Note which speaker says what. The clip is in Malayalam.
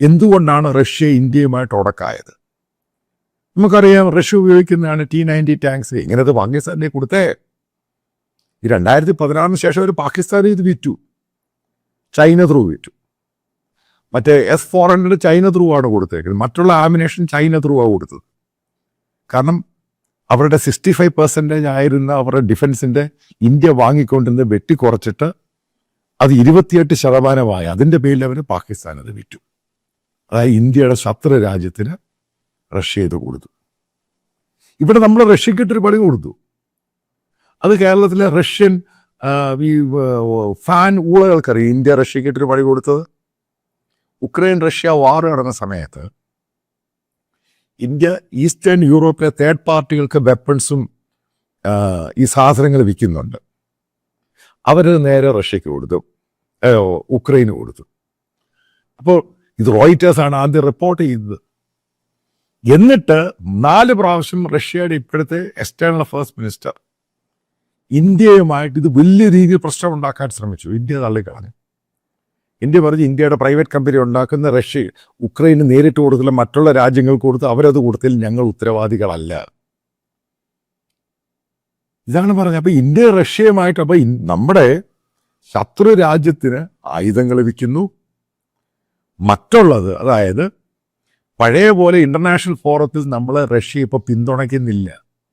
Speaker 1: എന്തുകൊണ്ടാണ് റഷ്യ ഇന്ത്യയുമായിട്ട് ഉടക്കായത്? നമുക്കറിയാം, റഷ്യ ഉപയോഗിക്കുന്നതാണ് T-90 ടാങ്ക്സ്. ഇങ്ങനത്തെ പാകിസ്ഥാനിലേക്ക് കൊടുത്തേ. ഈ 2016 ശേഷം ഒരു പാകിസ്ഥാനിൽ ഇത് വിറ്റു, ചൈന ത്രൂ വിറ്റു. മറ്റേ S-400 ചൈന ത്രൂ ആണ് കൊടുത്തേക്കുന്നത്. മറ്റുള്ള ആമിനേഷൻ ചൈന ത്രൂ ആണ് കൊടുത്തത്. കാരണം അവരുടെ 65% ആയിരുന്ന അവരുടെ ഡിഫൻസിൻ്റെ ഇന്ത്യ വാങ്ങിക്കൊണ്ടിരുന്ന് വെട്ടിക്കുറച്ചിട്ട് അത് 28% അതിൻ്റെ പേരിൽ അവർ പാകിസ്ഥാൻ അത് വിറ്റു. അതായത് ഇന്ത്യയുടെ ശത്രു രാജ്യത്തിന് റഷ്യ ഇത് കൊടുത്തു. ഇവിടെ നമ്മൾ റഷ്യക്കിട്ടൊരു പണി കൊടുത്തു. അത് കേരളത്തിലെ റഷ്യൻ ഈ ഫാൻ ഊളകൾക്കറിയാം ഇന്ത്യ റഷ്യക്കിട്ടൊരു പണി കൊടുത്തത്. ഉക്രൈൻ റഷ്യ വാർ നടന്ന സമയത്ത് ഇന്ത്യ ഈസ്റ്റേൺ യൂറോപ്പിലെ തേർഡ് പാർട്ടികൾക്ക് വെപ്പൺസും ഈ സാധനങ്ങൾ വിൽക്കുന്നുണ്ട്. അവർ നേരെ റഷ്യക്ക് കൊടുത്തു, ഉക്രൈന് കൊടുത്തു. അപ്പോൾ ഇത് റോയിറ്റേഴ്സാണ് ആദ്യം റിപ്പോർട്ട് ചെയ്തത്. എന്നിട്ട് 4 പ്രാവശ്യം റഷ്യയുടെ ഇപ്പോഴത്തെ എക്സ്റ്റേണൽ അഫയേഴ്സ് മിനിസ്റ്റർ ഇന്ത്യയുമായിട്ട് ഇത് വലിയ രീതിയിൽ പ്രശ്നം ഉണ്ടാക്കാൻ ശ്രമിച്ചു. ഇന്ത്യ തള്ളിക്കളഞ്ഞു. ഇന്ത്യ പറഞ്ഞ് ഇന്ത്യയുടെ പ്രൈവറ്റ് കമ്പനി ഉണ്ടാക്കുന്ന റഷ്യ ഉക്രൈന് നേരിട്ട് കൊടുത്തില്ല, മറ്റുള്ള രാജ്യങ്ങൾക്ക് കൊടുത്ത് അവരത് കൊടുത്തതിൽ ഞങ്ങൾ ഉത്തരവാദികളല്ല. ഇതാണ് പറഞ്ഞത്. അപ്പോൾ ഇന്ത്യ റഷ്യയുമായിട്ട്, അപ്പോൾ നമ്മുടെ ശത്രു രാജ്യത്തിന് ആയുധങ്ങൾ വിൽക്കുന്നു. മറ്റുള്ളത്, അതായത് പഴയ പോലെ ഇന്റർനാഷണൽ ഫോറത്തിൽ നമ്മളെ റഷ്യ ഇപ്പോൾ പിന്തുണയ്ക്കുന്നില്ല.